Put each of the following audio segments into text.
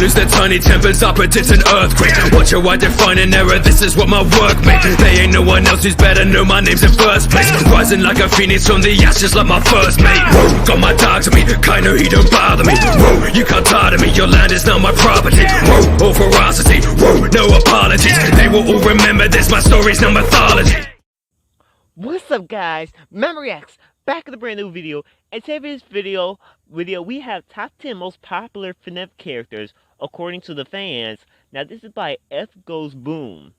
lose their tiny tempers, I predict an earthquake. Watch how I define an error, this is what my work made. They ain't no one else who's better, know my name's in first place. Rising like a phoenix from the ashes like my first mate. Whoa, got my dogs with me, kinda he don't bother me. Whoa, you can't tire me, your land is now my property. Whoa, all ferocity, whoa, no apologies. They will all remember this, my story's no mythology. What's up guys, Memory X, back with a brand new video, and today for this video we have top 10 most popular FNaf characters according to the fans. Now this is by F Goes Boom.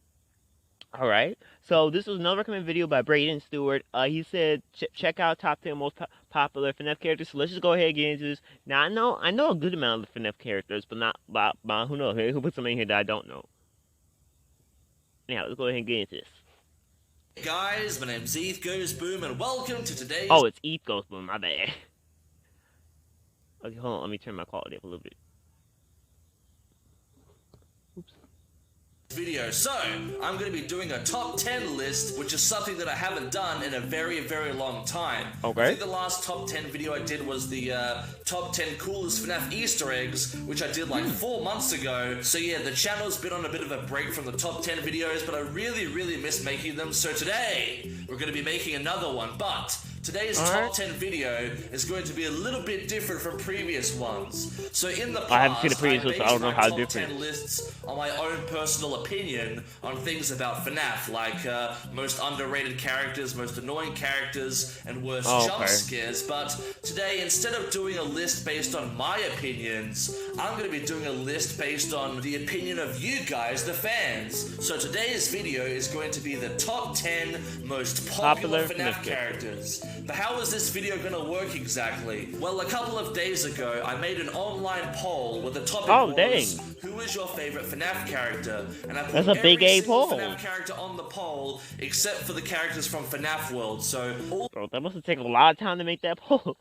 Alright, so this was another recommended video by Braden Stewart. He said check out top 10 most popular FNaf characters, so let's just go ahead and get into this. Now I know a good amount of the FNaf characters, but not who knows, who put something in here that I don't know. Now let's go ahead and get into this. Hey guys, my name's Eth Goes Boom, and welcome to today's... Oh, it's Eth Goes Boom, my bad. Okay, hold on, let me turn my quality up a little bit. Oops. Video. So, I'm going to be doing a top 10 list, which is something that I haven't done in a very, very long time. Okay. I think the last top 10 video I did was the top 10 coolest FNaf Easter eggs, which I did like 4 months ago. So yeah, the channel's been on a bit of a break from the top 10 videos, but I really, really miss making them. So today, we're going to be making another one, but today's top 10 video is going to be a little bit different from previous ones. So in the past, I haven't seen the previous one, so I don't know how top different. 10 lists on my own personal opinion on things about FNaf, like most underrated characters, most annoying characters, and worst jump scares. But today, instead of doing a list based on my opinions, I'm going to be doing a list based on the opinion of you guys, the fans. So today's video is going to be the top 10 most popular FNaf characters. But how is this video going to work exactly? Well, a couple of days ago, I made an online poll where the topic was, who is your favorite FNaf character? And I put big A poll. FNaf character on the poll, except for the characters from FNaf World. So, bro, that must have taken a lot of time to make that poll.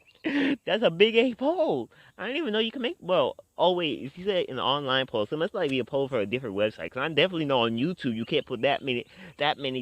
That's a big A poll. I didn't even know you can make. Well, oh wait, if you said an online poll, so it must like be a poll for a different website. Cause I definitely know on YouTube you can't put that many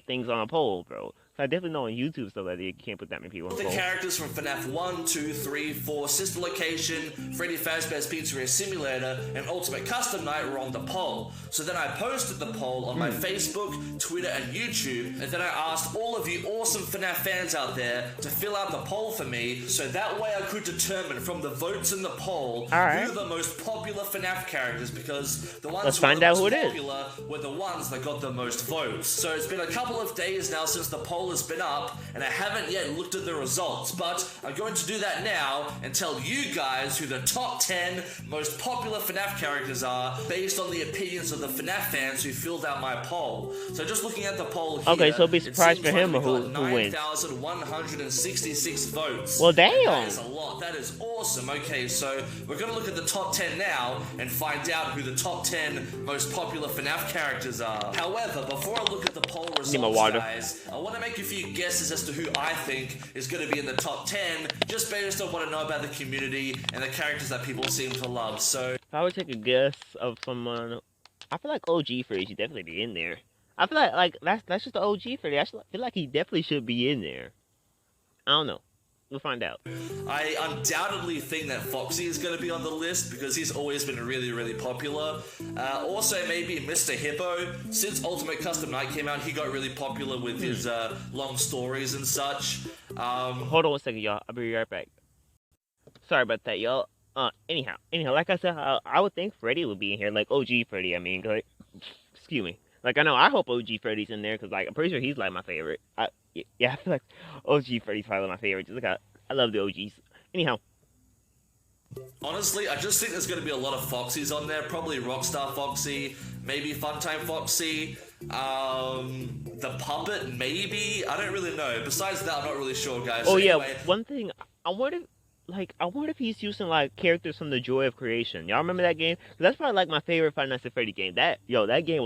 things on a poll, bro. I definitely know on YouTube so that you can't put that many people on the poll. Characters from FNaf 1, 2, 3, 4, Sister Location, Freddy Fazbear's Pizzeria Simulator, and Ultimate Custom Night were on the poll. So then I posted the poll on my Facebook, Twitter, and YouTube, and then I asked all of you awesome FNaf fans out there to fill out the poll for me, so that way I could determine from the votes in the poll who are the most popular FNaf characters, because the ones who were the most popular were the ones that got the most votes. So it's been a couple of days now since the poll has been up, and I haven't yet looked at the results, but I'm going to do that now and tell you guys who the top 10 most popular FNaf characters are based on the opinions of the FNaf fans who filled out my poll. So just looking at the poll here, okay, so be surprised for him or who wins. 9,166 votes. Well, damn. That is a lot. That is awesome. Okay, so we're going to look at the top 10 now and find out who the top 10 most popular FNaf characters are. However, before I look at the poll results, guys, I want to make a few guesses as to who I think is going to be in the top 10, just based on what I know about the community and the characters that people seem to love. So, if I would take a guess of someone, I feel like OG Freddy should definitely be in there. I feel like that's just the OG Freddy. I feel like he definitely should be in there. I don't know. We'll find out. I undoubtedly think that Foxy is going to be on the list because he's always been really, really popular. Also, maybe Mr. Hippo. Since Ultimate Custom Night came out, he got really popular with his long stories and such. Hold on one second, y'all. I'll be right back. Sorry about that, y'all. Anyhow, like I said, I would think Freddy would be in here, like OG Freddy. I mean, like, excuse me. Like, I know, I hope OG Freddy's in there, because, like, I'm pretty sure he's, like, my favorite. Yeah, I feel like OG Freddy's probably my favorite. Just like, I love the OGs. Anyhow. Honestly, I just think there's going to be a lot of Foxies on there. Probably Rockstar Foxy, maybe Funtime Foxy, the Puppet, maybe? I don't really know. Besides that, I'm not really sure, guys. Oh, so yeah, anyway, one thing, I wonder if he's using, like, characters from the Joy of Creation. Y'all remember that game? That's probably, like, my favorite Five Nights at Freddy game. That game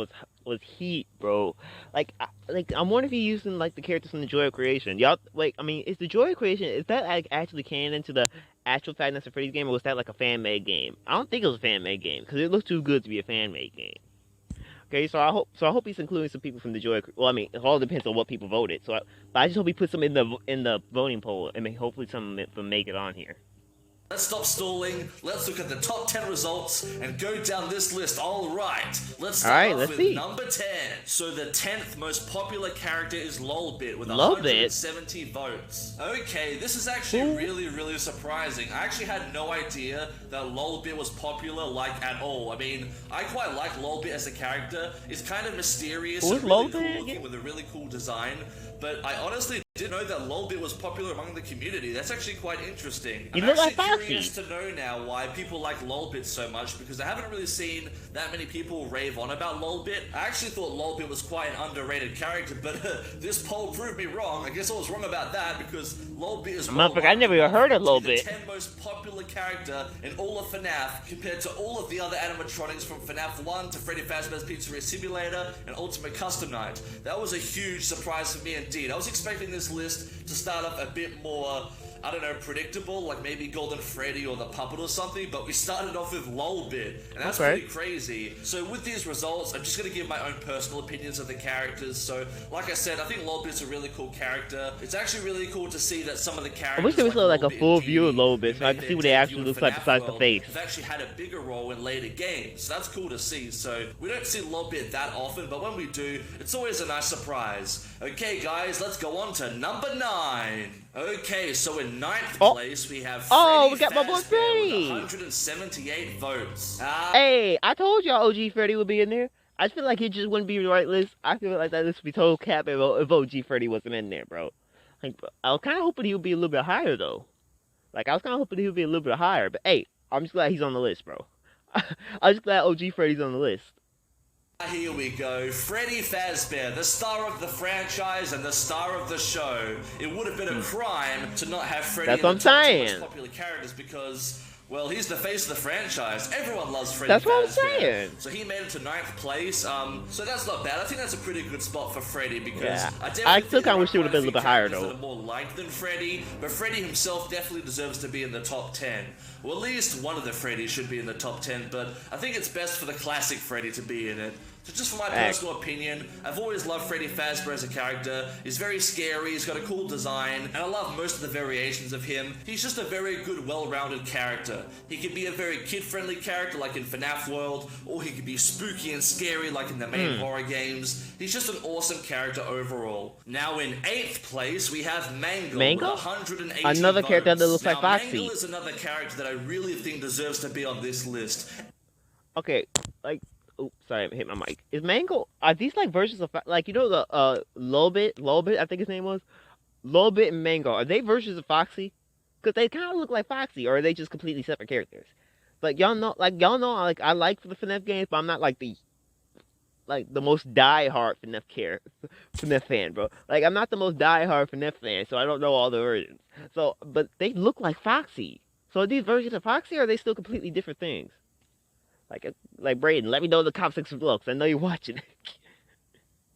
was heat, bro. Like, I wonder if he's using, like, the characters from the Joy of Creation. Y'all, like, I mean, is the Joy of Creation, is that, like, actually canon to the actual Five Nights at Freddy's game, or was that, like, a fan-made game? I don't think it was a fan-made game, because it looked too good to be a fan-made game. Okay, so I hope he's including some people from the Joy. Well, I mean, it all depends on what people voted. So, but I just hope he puts some in the voting poll, and hopefully some of them make it on here. Let's stop stalling, let's look at the top 10 results and go down this list. Alright, let's start off with see. number 10. So the 10th most popular character is Lolbit with Lolbit? 170 votes. Okay, this is actually really surprising. I actually had no idea that Lolbit was popular like at all. I mean, I quite like Lolbit as a character. It's kind of mysterious and really cool looking with a really cool design. But I honestly didn't know that Lolbit was popular among the community. That's actually quite interesting. You look like I'm curious to know now why people like Lolbit so much, because I haven't really seen that many people rave on about Lolbit. I actually thought Lolbit was quite an underrated character, but this poll proved me wrong. I guess I was wrong about that, because Lolbit is I never even heard of Lolbit. The 10 most popular character in all of FNaf, compared to all of the other animatronics from FNaf 1 to Freddy Fazbear's Pizzeria Simulator and Ultimate Custom Night. That was a huge surprise for me indeed. I was expecting this list to start off a bit more, I don't know, predictable, like maybe Golden Freddy or the Puppet or something, but we started off with Lolbit, and that's pretty crazy. So with these results, I'm just going to give my own personal opinions of the characters. So, like I said, I think Lolbit's a really cool character. It's actually really cool to see that some of the characters, I wish there was like a full view of Lolbit so I could see what they actually look like besides the face. Have actually had a bigger role in later games, so that's cool to see. So we don't see Lolbit that often, but when we do, it's always a nice surprise. Okay guys, let's go on to number 9. Okay, so in 9th place we have we got my boy Freddy! 178 votes. Hey, I told y'all OG Freddy would be in there. I feel like it just wouldn't be the right list. I feel like that list would be total cap if OG Freddy wasn't in there, bro. Like, I was kind of hoping he would be a little bit higher, though. Like, I was kind of hoping he would be a little bit higher. But, hey, I'm just glad he's on the list, bro. I'm just glad OG Freddy's on the list. Here we go, Freddy Fazbear, the star of the franchise and the star of the show. It would have been a crime to not have Freddy in the top 10 most popular characters because, well, he's the face of the franchise. Everyone loves Freddy Fazbear. That's what I'm saying. So he made it to 9th place. So that's not bad. I think that's a pretty good spot for Freddy because I still kind of wish it would have been a little bit higher, though. That are more liked than Freddy, but Freddy himself definitely deserves to be in the top 10. Well, at least one of the Freddys should be in the top 10, but I think it's best for the classic Freddy to be in it. So just for my personal opinion, I've always loved Freddy Fazbear as a character. He's very scary, he's got a cool design, and I love most of the variations of him. He's just a very good, well-rounded character. He could be a very kid-friendly character like in FNaf World, or he could be spooky and scary like in the main horror games. He's just an awesome character overall. Now in 8th place, we have Mangle. Mangle? With 180 another votes. character that looks like Foxy. Mangle is another character that I really think deserves to be on this list. Okay, like, oops, sorry, I hit my mic. Is Mangle, are these like versions of, like, you know the, Lolbit, I think his name was? Lolbit and Mangle, are they versions of Foxy? Because they kind of look like Foxy, or are they just completely separate characters? Like, y'all know, like, I like the FNaf games, but I'm not like the most die-hard FNaf fan, bro. Like, I'm not the most die-hard FNaf fan, so I don't know all the versions. So, but they look like Foxy. So are these versions of Foxy, or are they still completely different things? Like Brayden, let me know in the comment section below, because I know you're watching.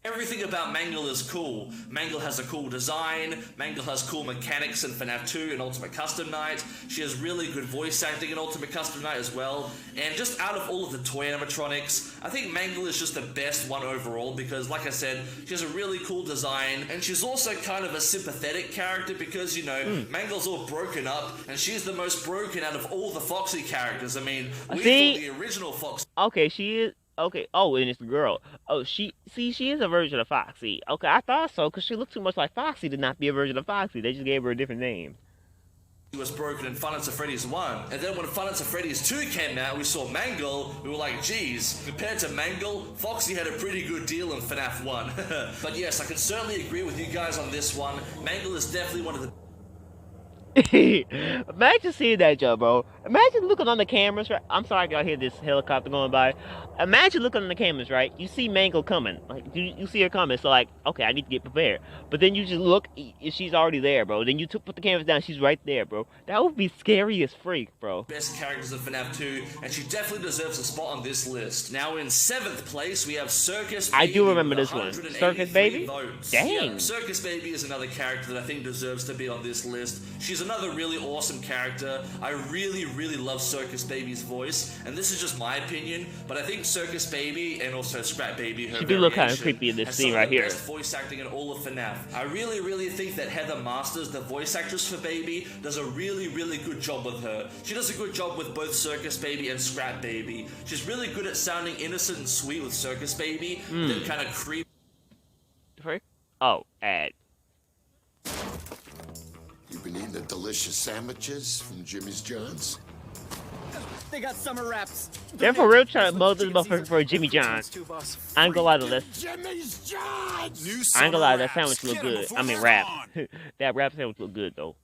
Everything about Mangle is cool. Mangle has a cool design, Mangle has cool mechanics in FNaf 2 and Ultimate Custom Night, she has really good voice acting in Ultimate Custom Night as well, and just out of all of the toy animatronics, I think Mangle is just the best one overall because, like I said, she has a really cool design, and she's also kind of a sympathetic character because, you know, Mangle's all broken up, and she's the most broken out of all the Foxy characters. I mean, we thought the original Foxy... Okay, she is... Okay, oh, and it's the girl. Oh, she is a version of Foxy. Okay, I thought so, because she looked too much like Foxy to not be a version of Foxy. They just gave her a different name. She was broken in Fun Nights at Freddy's 1. And then when Fun Nights at Freddy's 2 came out, we saw Mangle. We were like, geez, compared to Mangle, Foxy had a pretty good deal in FNaf 1. But yes, I can certainly agree with you guys on this one. Mangle is definitely one of the... Imagine seeing that, Joe, bro. Imagine looking on the cameras, right? I'm sorry if y'all hear this helicopter going by. Imagine looking on the cameras, right? You see Mangle coming. Like, you see her coming, so like, okay, I need to get prepared. But then you just look, she's already there, bro. Then you put the cameras down, she's right there, bro. That would be scary as freak, bro. Best characters of FNaf 2, and she definitely deserves a spot on this list. Now in 7th place, we have Circus Baby. I do remember this one. Circus Baby? Votes. Dang. Yeah, Circus Baby is another character that I think deserves to be on this list. She's another really awesome character. I really, really love Circus Baby's voice, and this is just my opinion, but I think Circus Baby and also Scrap Baby, her She do look kind of variation, creepy in this has scene some right of the here. best voice acting in all of FNaf. I really, really think that Heather Masters, the voice actress for Baby, does a really, really good job with her. She does a good job with both Circus Baby and Scrap Baby. She's really good at sounding innocent and sweet with Circus Baby, then kind of creepy. Oh, ad. You been eating the delicious sandwiches from Jimmy's John's? They got summer wraps. They're for real trying to mold this motherfucker for a Jimmy John's. I ain't gonna lie to this. Jimmy's John's! I ain't gonna lie, that sandwich look good. I mean, wrap. That wrap sandwich look good though.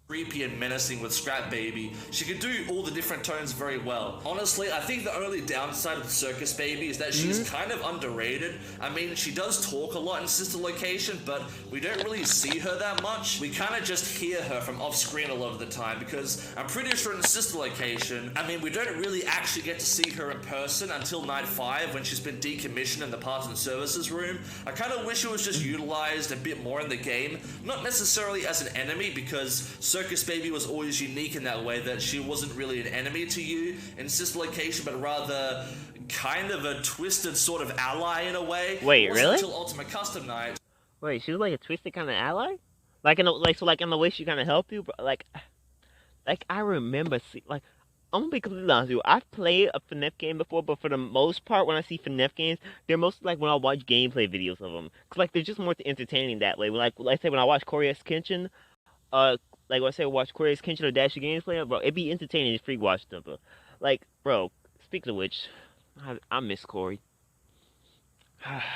Creepy and menacing with Scrap Baby. She can do all the different tones very well. Honestly, I think the only downside of Circus Baby is that she's kind of underrated. I mean, she does talk a lot in Sister Location, but we don't really see her that much. We kind of just hear her from off screen a lot of the time, because I'm pretty sure in Sister Location, I mean, we don't really actually get to see her in person until night 5 when she's been decommissioned in the parts and services room. I kind of wish it was just utilized a bit more in the game, not necessarily as an enemy, because Circus Baby was always unique in that way, that she wasn't really an enemy to you in Sister Location, but rather kind of a twisted sort of ally in a way. Wait, really? Until Ultimate Custom Night. Wait, she was like a twisted kind of ally? Like in the way she kind of helped you, bro? Like I remember I'm gonna be completely honest with you. I've played a FNaf game before, but for the most part, when I see FNaf games, they're mostly like when I watch gameplay videos of them. Cause like they're just more entertaining that way. Like say when I watch Korea's Kenshin, like when I say watch Korea's Kenshin or Dash games play, bro, it'd be entertaining to free watch them, bro. Like, bro, speaking of which, I miss Corey.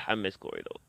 I miss Corey though.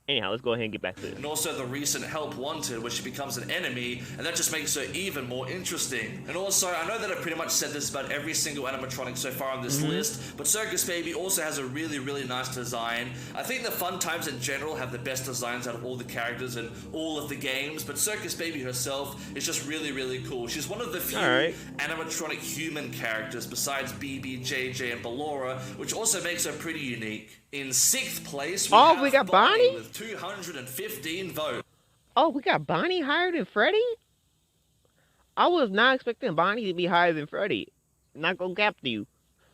Anyhow, let's go ahead and get back to it. And also the recent Help Wanted, where she becomes an enemy, and that just makes her even more interesting. And also, I know that I pretty much said this about every single animatronic so far on this list, but Circus Baby also has a really, really nice design. I think the Fun Times in general have the best designs out of all the characters in all of the games, but Circus Baby herself is just really, really cool. She's one of the few animatronic human characters besides BB, JJ, and Ballora, which also makes her pretty unique. In 6th place, we got Bonnie with 215 votes. Oh, we got Bonnie higher than Freddy? I was not expecting Bonnie to be higher than Freddy. Not gonna cap to you.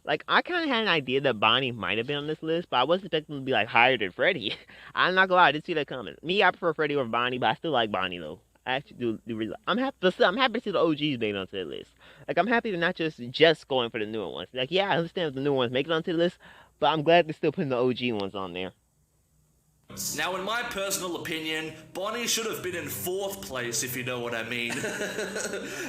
Like, I kind of had an idea that Bonnie might have been on this list, but I wasn't expecting to be, like, higher than Freddy. I'm not gonna lie, I didn't see that coming. Me, I prefer Freddy over Bonnie, but I still like Bonnie, though. I actually do really like. I'm happy to see the OGs made it onto the list. Like, I'm happy they're not just going for the newer ones. Like, yeah, I understand if the newer ones make it onto the list, but I'm glad they're still putting the OG ones on there. Now, in my personal opinion, Bonnie should have been in 4th place, if you know what I mean.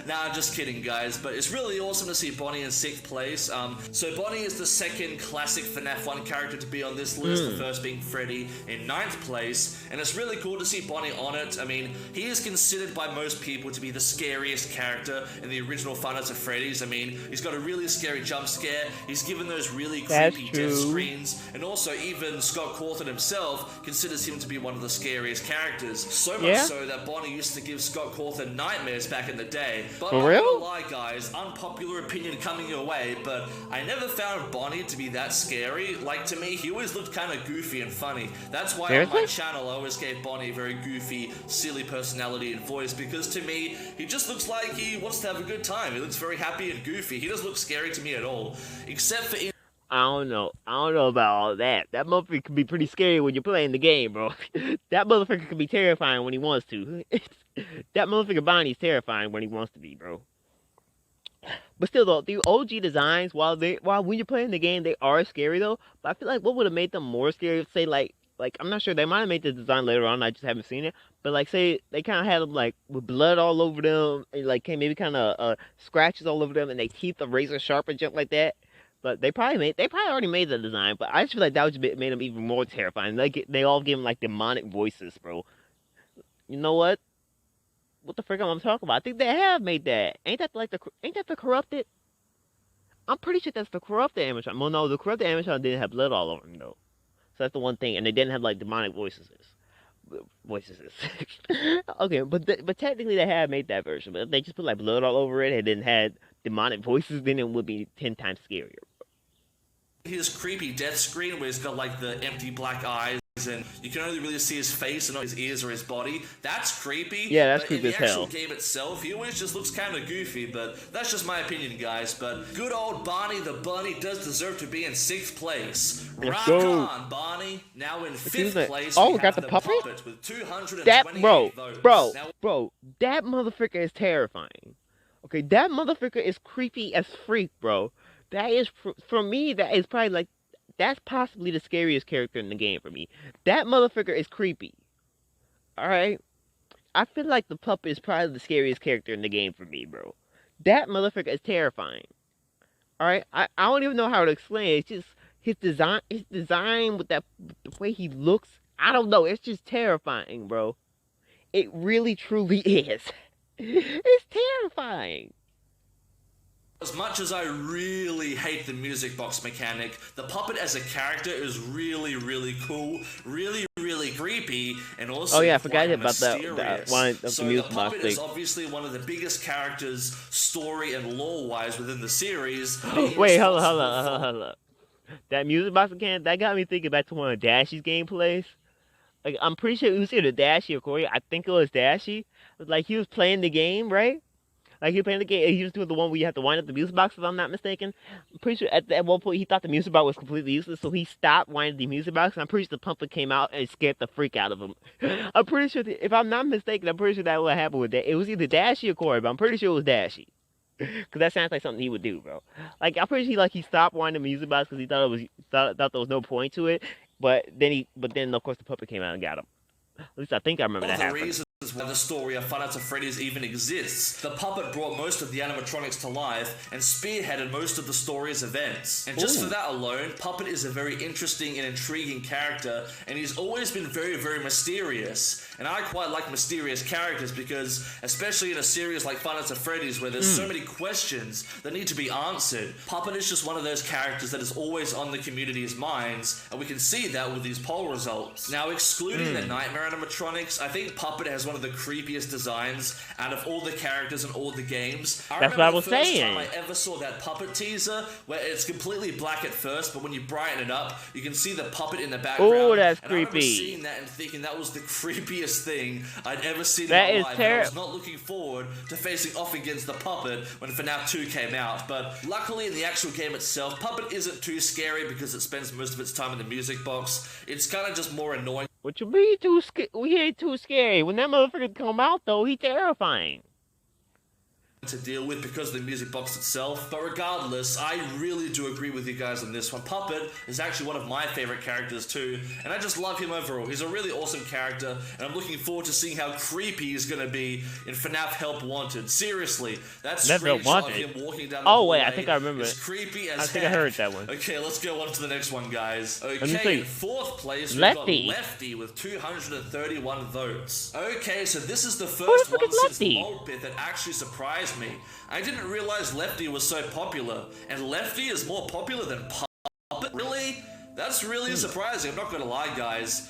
Nah, just kidding, guys, but it's really awesome to see Bonnie in 6th place. So Bonnie is the second classic FNaf 1 character to be on this list, the first being Freddy in 9th place, and it's really cool to see Bonnie on it. I mean, he is considered by most people to be the scariest character in the original Five Nights at Freddy's. I mean, he's got a really scary jump scare, he's given those really creepy death screens, and also even Scott Cawthon himself considers him to be one of the scariest characters. So much so that Bonnie used to give Scott Cawthon nightmares back in the day. But I'm not gonna lie, guys, unpopular opinion coming your way, but I never found Bonnie to be that scary. Like, to me, he always looked kind of goofy and funny. That's why on my channel I always gave Bonnie a very goofy, silly personality and voice, because to me, he just looks like he wants to have a good time. He looks very happy and goofy. He doesn't look scary to me at all. Except for I don't know about all that. That motherfucker can be pretty scary when you're playing the game, bro. That motherfucker can be terrifying when he wants to. That motherfucker Bonnie's terrifying when he wants to be, bro. But still, though, the OG designs, while when you're playing the game, they are scary, though. But I feel like what would have made them more scary, say, like, I'm not sure, they might have made the design later on, I just haven't seen it. But, like, say, they kind of had them, like, with blood all over them, and, like, maybe kind of scratches all over them, and they teeth are razor sharp and junk like that. But they probably already made the design, but I just feel like that would made them even more terrifying. They all give them like demonic voices, bro. You know what? What the frick am I talking about? I think they have made that. Ain't that the corrupted? I'm pretty sure that's the corrupted animatronic. Well, no, the corrupted animatronic didn't have blood all over them though. So that's the one thing, and they didn't have like demonic voices. Okay, but technically they have made that version. But if they just put like blood all over it and then had demonic voices, then it would be 10 times scarier. his creepy death screen where he's got like the empty black eyes and you can only really see his face and not his ears or his body. That's creepy. Yeah, that's but creepy as hell. in the actual game itself, he always just looks kind of goofy, but that's just my opinion, guys. But good old Barney the Bunny does deserve to be in 6th place. Let's Rock go. on, Barney. Now in 5th place, oh, we got have the puppet? with 228 That votes. Now, bro, that motherfucker is terrifying. Okay, that motherfucker is creepy as freak, bro. That is for me. That is probably like. That's possibly the scariest character in the game for me. That motherfucker is creepy. Alright? I feel like the puppet is probably the scariest character in the game for me, bro. That motherfucker is terrifying. Alright? I don't even know how to explain it. It's just his design with the way he looks. I don't know. It's just terrifying, bro. It really, truly is. It's terrifying. As much as I really hate the music box mechanic, the puppet as a character is really, really cool, really, really creepy, and also I forgot about mysterious. that one of the music the box puppet thing. is obviously one of the biggest characters, story and lore-wise, within the series. Wait, hold on. That music box mechanic, that got me thinking back to one of Dashy's gameplays. Like, I'm pretty sure it was either Dashy or Corey. I think it was Dashy. Like, he was playing the game, right? Like, he was playing the game, he was doing the one where you have to wind up the music box, if I'm not mistaken. I'm pretty sure at one point he thought the music box was completely useless, so he stopped winding the music box, and I'm pretty sure the puppet came out and scared the freak out of him. I'm pretty sure, if I'm not mistaken, I'm pretty sure that what happened with that. It was either Dashy or Corey, but I'm pretty sure it was Dashy. Because that sounds like something he would do, bro. Like, I'm pretty sure he stopped winding the music box because he thought there was no point to it, but then, of course, the puppet came out and got him. At least I think I remember that happening. Why the story of Five Nights at Freddy's even exists. The puppet brought most of the animatronics to life and spearheaded most of the story's events. And just for that alone, Puppet is a very interesting and intriguing character, and he's always been very, very mysterious. And I quite like mysterious characters because, especially in a series like Five Nights at Freddy's where there's so many questions that need to be answered, Puppet is just one of those characters that is always on the community's minds, and we can see that with these poll results. Now, excluding the Nightmare animatronics, I think Puppet has one of the creepiest designs out of all the characters in all the games. That's what I was saying. The first time I ever saw that Puppet teaser, where it's completely black at first, but when you brighten it up, you can see the puppet in the background. Oh, that's and I remember creepy. seeing that and thinking that was the creepiest thing I'd ever seen That in is my life. And I was terrible. not looking forward to facing off against the puppet when FNaf 2 came out. But luckily, in the actual game itself, Puppet isn't too scary because it spends most of its time in the music box. It's kind of just more annoying. What you mean we ain't too scary. When that motherfucker come out, though, he terrifying. To deal with because of the music box itself. But regardless, I really do agree with you guys on this one. Puppet is actually one of my favorite characters too, and I just love him overall. He's a really awesome character, and I'm looking forward to seeing how creepy he's gonna be in FNaf Help Wanted. Seriously, that screenshot of him walking down the hallway I think I remember is it. creepy as I think I heard that one. Okay, let's go on to the next one, guys. me Okay, see. in 4th place, we've Lefty. got Lefty with 231 votes. Okay, so this is the the first fuck one is since Lefty? Lolbit that actually surprised me. I didn't realize Lefty was so popular, and Lefty is more popular than Puppet? Really? That's really surprising, I'm not gonna lie, guys.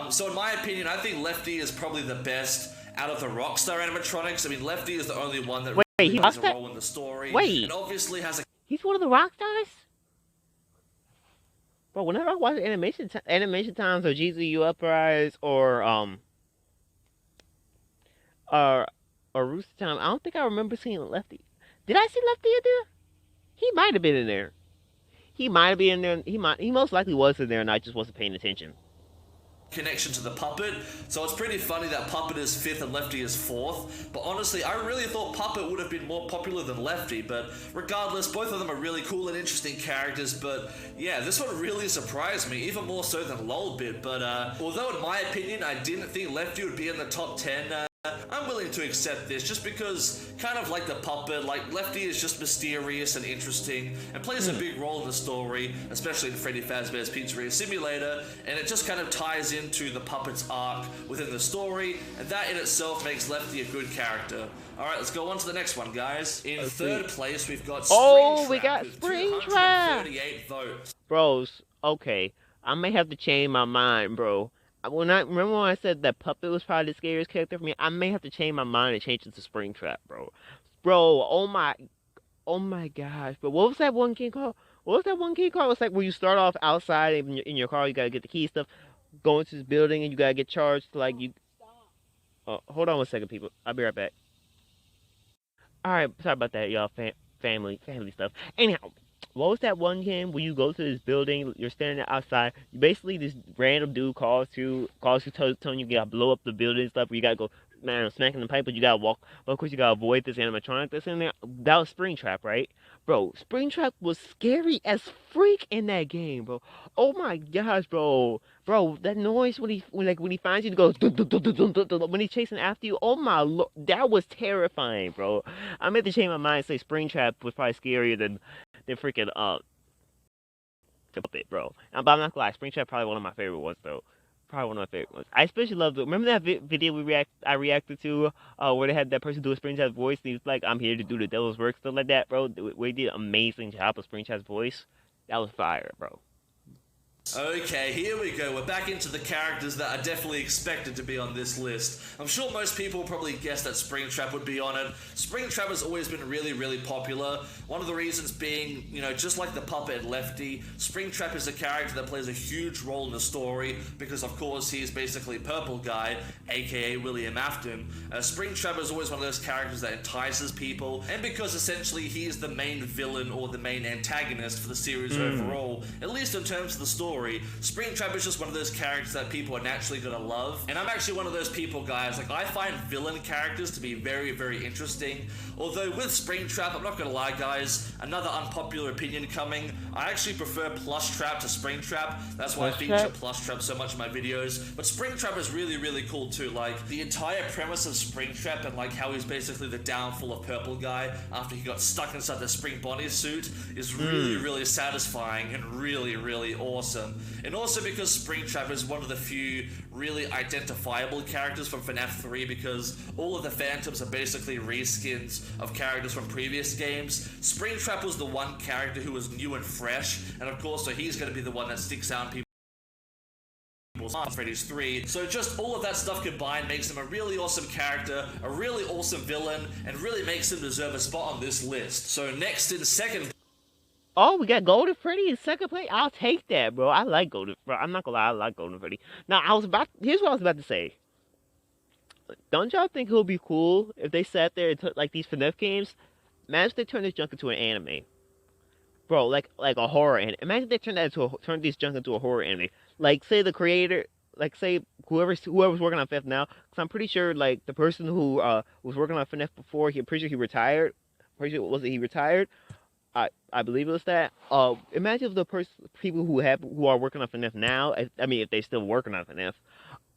So in my opinion, I think Lefty is probably the best out of the Rockstar animatronics. I mean, Lefty is the only one that Wait, really he plays a Rockstar? role in the story. Wait. And obviously has a He's one of the rock stars? Bro, whenever I watch Animation Times or GZU Uprise or Rooster Time, I don't think I remember seeing Lefty. Did I see Lefty in there? He might have been in there. He might have been in there. He most likely was in there, and I just wasn't paying attention. connection to the Puppet, so it's pretty funny that Puppet is 5th and Lefty is 4th, but honestly, I really thought Puppet would have been more popular than Lefty, but regardless, both of them are really cool and interesting characters, but yeah, this one really surprised me, even more so than Lolbit, but although in my opinion, I didn't think Lefty would be in the top 10, I'm willing to accept this just because, kind of like the Puppet, like Lefty is just mysterious and interesting and plays a big role in the story, especially in Freddy Fazbear's Pizzeria Simulator, and it just kind of ties into the Puppet's arc within the story, and that in itself makes Lefty a good character. Alright, let's go on to the next one, guys. In third place, we've got Springtrap we got with Springtrap. 238 votes. Bros, okay, I may have to change my mind, bro. Remember when I said that Puppet was probably the scariest character for me? I may have to change my mind and change it to Springtrap, bro. Bro, oh my gosh. But what was that one game called? What was that one game called? It's like where you start off outside in your car, you gotta get the key stuff, go into this building, and you gotta get charged. Like you. Hold on 1 second, people. I'll be right back. All right, sorry about that, y'all. Family stuff. Anyhow, what was that one game where you go to this building, you're standing outside, basically this random dude telling you gotta blow up the building and stuff, where you gotta go, man, smacking the pipe, but you gotta walk, but of course you gotta avoid this animatronic that's in there. That was Springtrap, right? Bro, Springtrap was scary as freak in that game, bro. Oh my gosh, bro. Bro, that noise when he finds you to go dun, dun, dun, dun, dun, dun, dun, when he's chasing after you, oh my lord, that was terrifying, bro. I meant to change my mind and say Springtrap was probably scarier than freaking Puppet, bro. But I'm not gonna lie, Springtrap probably one of my favorite ones though. Probably one of my favorite ones. I especially love remember that video I reacted to where they had that person do a Springtrap's voice and he was like, I'm here to do the devil's work, stuff like that, bro. We did an amazing job of Springtrap's voice. That was fire, bro. Okay, here we go. We're back into the characters that are definitely expected to be on this list. I'm sure most people probably guessed that Springtrap would be on it. Springtrap has always been really, really popular. One of the reasons being, you know, just like the puppet and Lefty, Springtrap is a character that plays a huge role in the story because, of course, he's basically Purple Guy, aka William Afton. Springtrap is always one of those characters that entices people, and because essentially he is the main villain or the main antagonist for the series overall, at least in terms of the story. Springtrap is just one of those characters that people are naturally gonna love, and I'm actually one of those people, guys. Like, I find villain characters to be very, very interesting. Although with Springtrap, I'm not gonna lie, guys, another unpopular opinion coming. I actually prefer Plushtrap to Springtrap. That's why I feature Plushtrap so much in my videos. But Springtrap is really, really cool too. Like, the entire premise of Springtrap and like how he's basically the downfall of Purple Guy after he got stuck inside the Spring Bonnie suit is really, really satisfying and really, really awesome. And also because Springtrap is one of the few really identifiable characters from FNaf 3, because all of the Phantoms are basically reskins of characters from previous games. Springtrap was the one character who was new and fresh, and of course so he's going to be the one that sticks out in people's minds. Freddy's 3. So just all of that stuff combined makes him a really awesome character, a really awesome villain, and really makes him deserve a spot on this list. So next in second. Oh, we got Golden Freddy in second place. I'll take that, bro. I like Golden. Bro, I'm not gonna lie, I like Golden Freddy. Now, here's what I was about to say. Don't y'all think it would be cool if they sat there and took like these FNaf games? Imagine if they turned this junk into an anime, bro. Like a horror anime. Imagine if they turned this junk into a horror anime. Like, say the creator, like say whoever's working on FNaf now, because I'm pretty sure like the person who was working on FNaf before, I'm pretty sure he retired. He retired? I believe it was that. Imagine if the people who are working on FNaf now, I mean, if they're still working on FNaf,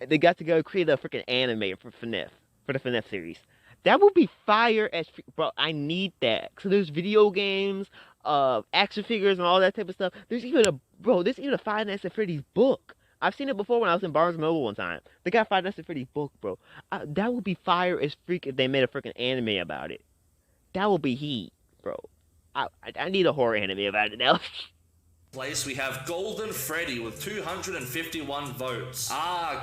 they got to go create a freaking anime for FNaf, for the FNaf series. That would be fire as bro. I need that. So there's video games, action figures, and all that type of stuff. There's even a Five Nights at Freddy's book. I've seen it before when I was in Barnes Noble one time. They got Five Nights at Freddy's book, bro. That would be fire as freak if they made a freaking anime about it. That would be heat, bro. I need a horror anime about it now. Place we have Golden Freddy with 251 votes.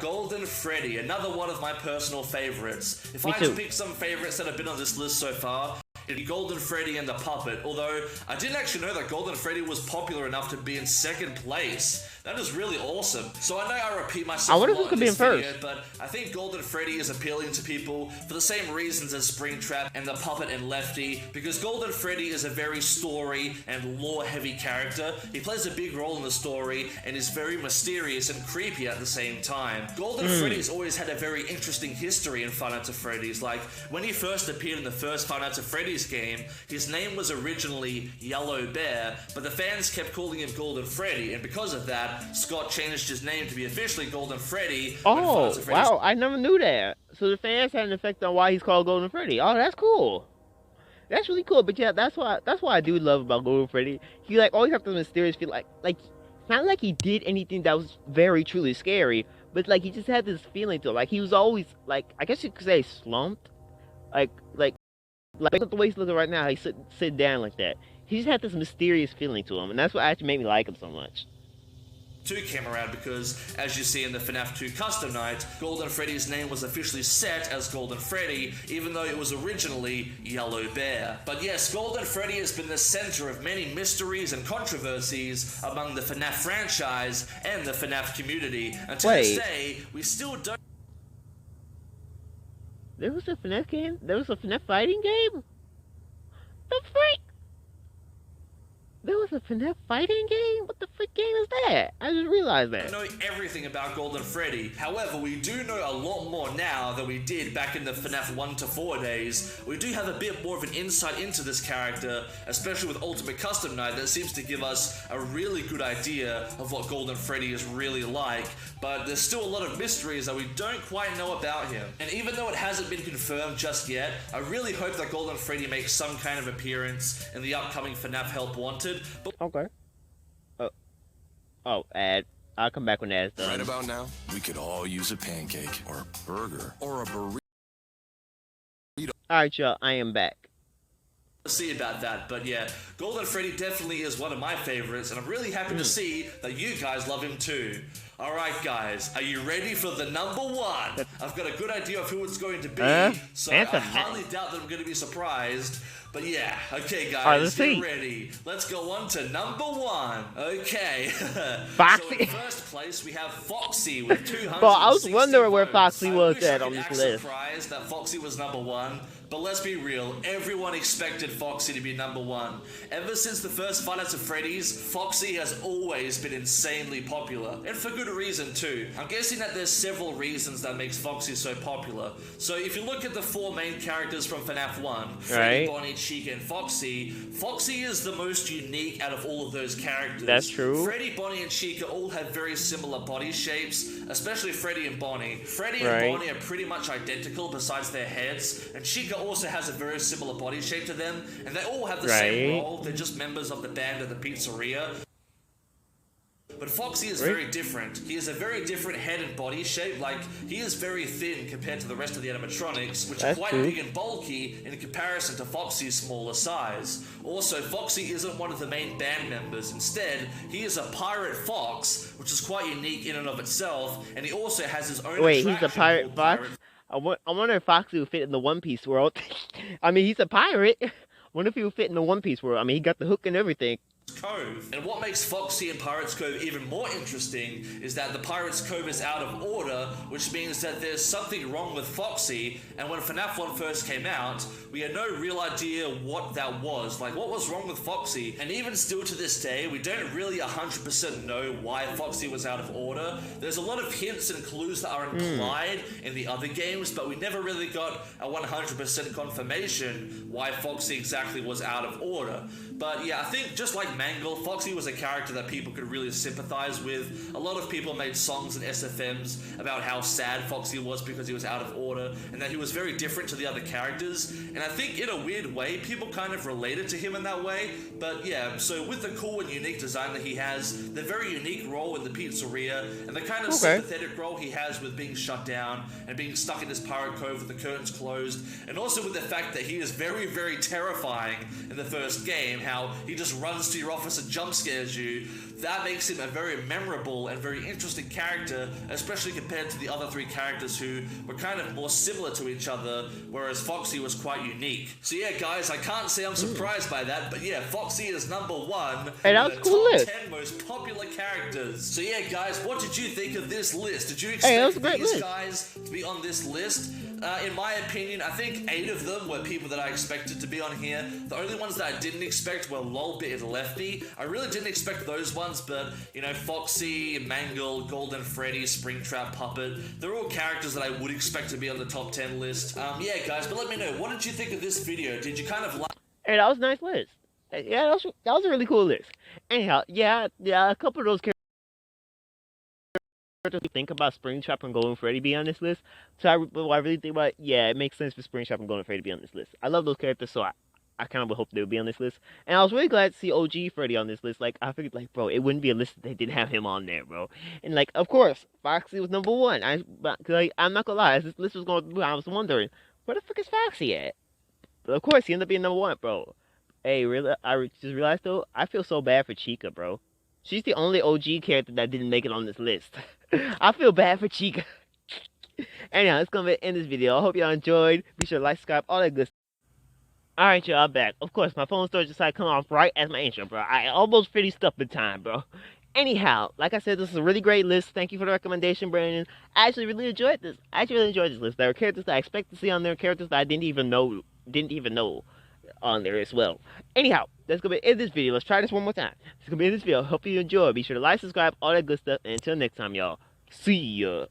Golden Freddy, another one of my personal favorites. If I had to pick some favorites that have been on this list so far, it'd be Golden Freddy and the Puppet. Although I didn't actually know that Golden Freddy was popular enough to be in second place. That is really awesome. So I know I repeat myself a lot in this video, but I think Golden Freddy is appealing to people for the same reasons as Springtrap and the Puppet and Lefty, because Golden Freddy is a very story and lore-heavy character. He plays a big role in the story and is very mysterious and creepy at the same time. Golden Freddy's always had a very interesting history in Five Nights at Freddy's. Like, when he first appeared in the first Five Nights at Freddy's game, his name was originally Yellow Bear, but the fans kept calling him Golden Freddy, and because of that, Scott changed his name to be officially Golden Freddy. Oh, wow, I never knew that. So the fans had an effect on why he's called Golden Freddy. Oh, that's cool. That's really cool. But yeah, that's what I do love about Golden Freddy. He like always have this mysterious feel, like it's not like he did anything that was very truly scary, but like he just had this feeling to him. Like he was always like, I guess you could say slumped. Like the way he's looking right now, he's sitting down like that. He just had this mysterious feeling to him, and that's what actually made me like him so much. 2 came around because, as you see in the FNaf 2 custom night, Golden Freddy's name was officially set as Golden Freddy, even though it was originally Yellow Bear. But yes, Golden Freddy has been the center of many mysteries and controversies among the FNaf franchise and the FNaf community. And to this day, we still don't... There was a FNaf game? There was a FNaf fighting game? The freak? There was a FNaf fighting game? What the frick game is that? I just realized that. We know everything about Golden Freddy. However, we do know a lot more now than we did back in the FNaf 1 to 4 days. We do have a bit more of an insight into this character, especially with Ultimate Custom Night, that seems to give us a really good idea of what Golden Freddy is really like. But there's still a lot of mysteries that we don't quite know about him. And even though it hasn't been confirmed just yet, I really hope that Golden Freddy makes some kind of appearance in the upcoming FNaf Help Wanted. But okay. Oh, ad. I'll come back when that's done. Right about now, we could all use a pancake, or a burger, or a burrito. Alright, y'all, I am back. See about that, but yeah, Golden Freddy definitely is one of my favorites, and I'm really happy to see that you guys love him too. Alright guys, are you ready for the number 1? I've got a good idea of who it's going to be, so I hardly doubt that I'm going to be surprised. But yeah, okay guys, get ready. Let's go on to number 1. Okay. Foxy. So in first place we have Foxy with 260 Well, I was wondering where votes. Foxy was I at on this list. Surprised that Foxy was number 1, but let's be real, everyone expected Foxy to be number 1. Ever since the first Five Nights at Freddy's, Foxy has always been insanely popular, and for good reason too. I'm guessing that there's several reasons that makes Foxy so popular. So if you look at the 4 main characters from FNaf 1, Freddy, Bonnie, Chica, and Foxy, Foxy is the most unique out of all of those characters. That's true. Freddy, Bonnie, and Chica all have very similar body shapes, especially Freddy and Bonnie. Freddy and Bonnie are pretty much identical besides their heads, and Chica also has a very similar body shape to them, and they all have the same role. They're just members of the band at the pizzeria. But Foxy is very different. He has a very different head and body shape. Like, he is very thin compared to the rest of the animatronics, which are quite big and bulky in comparison to Foxy's smaller size. Also, Foxy isn't one of the main band members. Instead, he is a pirate fox, which is quite unique in and of itself, and he also has his own Wait, he's a pirate fox? I wonder if Foxy would fit in the One Piece world. I mean, he's a pirate. I wonder if he would fit in the One Piece world. I mean, he got the hook and everything. Cove. And what makes Foxy and Pirates Cove even more interesting is that the Pirates Cove is out of order, which means that there's something wrong with Foxy, and when FNaf 1 first came out, we had no real idea what that was. Like, what was wrong with Foxy? And even still to this day, we don't really 100% know why Foxy was out of order. There's a lot of hints and clues that are implied in the other games, but we never really got a 100% confirmation why Foxy exactly was out of order. But yeah, I think just like Mangle, Foxy was a character that people could really sympathize with. A lot of people made songs and SFMs about how sad Foxy was because he was out of order, and that he was very different to the other characters. And I think in a weird way, people kind of related to him in that way. But yeah, so with the cool and unique design that he has, the very unique role in the pizzeria, and the kind of sympathetic role he has with being shut down and being stuck in this pirate cove with the curtains closed, and also with the fact that he is very, very terrifying in the first game, how he just runs to your office and jump scares you, that makes him a very memorable and very interesting character, especially compared to the other 3 characters who were kind of more similar to each other, whereas Foxy was quite unique. So yeah, guys, I can't say I'm surprised by that, but yeah, Foxy is number 1 in the top 10 most popular characters. So yeah, guys, what did you think of this list? Did you expect these guys to be on this list? In my opinion, I think 8 of them were people that I expected to be on here. The only ones that I didn't expect were Lolbit and Lefty. I really didn't expect those ones, but, you know, Foxy, Mangle, Golden Freddy, Springtrap, Puppet, they're all characters that I would expect to be on the top 10 list. Yeah, guys, but let me know, what did you think of this video? Did you kind of like... Hey, that was a nice list. Yeah, that was a really cool list. Anyhow, yeah, a couple of those characters think about Springtrap and Golden Freddy be on this list. So I really think about, yeah, it makes sense for Springtrap and Golden Freddy to be on this list. I love those characters, so I kind of would hope they would be on this list. And I was really glad to see OG Freddy on this list. Like, I figured, like, bro, it wouldn't be a list if they didn't have him on there, bro. And, like, of course, Foxy was number 1. I'm not gonna lie, as this list was going through, I was wondering, where the frick is Foxy at? But, of course, he ended up being number 1, bro. Hey, really, I just realized, though, I feel so bad for Chica, bro. She's the only OG character that didn't make it on this list. I feel bad for Chica. Anyhow, it's gonna be in this video. I hope y'all enjoyed. Be sure to like, subscribe, all that good stuff. Alright, y'all, I'm back. Of course, my phone storage decided to come off right as my intro, bro. I almost finished up in time, bro. Anyhow, like I said, this is a really great list. Thank you for the recommendation, Brandon. I actually really enjoyed this. list. There are characters that I expect to see on there, characters that I didn't even know on there as well. Anyhow, that's gonna be in this video. Let's try this one more time. It's gonna be in this video. Hope you enjoy. Be sure to like, subscribe, all that good stuff. And until next time, y'all. See ya.